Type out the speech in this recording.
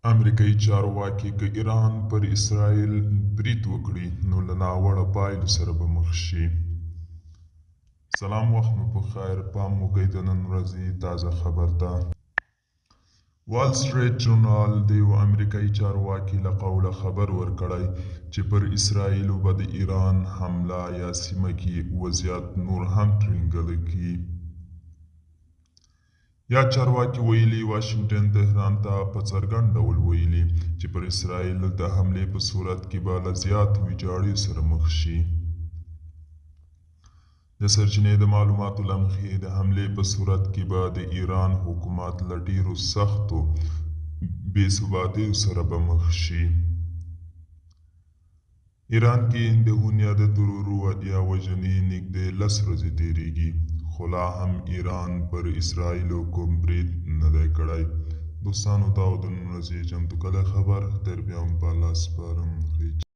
امریکایي چارواکي که ایران پر اسرائیل برید وکړي نو له ناوړه پایلو سره به مخ شي. سلام، وخت مو په خیر. پام مو کوئ د نن ورځې تازه خبر ته. وال سټریټ جورنال د یو امریکایي چارواکي له قوله خبر ورکړی چې پر اسرائیلو به د ایران حمله یا سیمه کې وضعیت نور هم ترینګلی کړي. یا چارواکي ویلي واشنګټن تهران ته په څرګند ډول ویلي چې پر اسرائیل د حملې په صورت کې به له زیاتو ویجاړیو سره مخ شي. د سرچینې د معلوماتو له مخې د حملې په صورت کې به د ایران حکومت له ډیرو سختو بې ثباتیو سره به مخ شي. ایران کې د هونیا د ترورو یا وژنې نږدې 10 ورځې تیریږي، خو لا هم ایران پر اسرائیلو کوم برید نه دی کړی. دوستانو، دا و د نن ورځې چمتو کلی خبر. تر بیا هم په الله سپارم.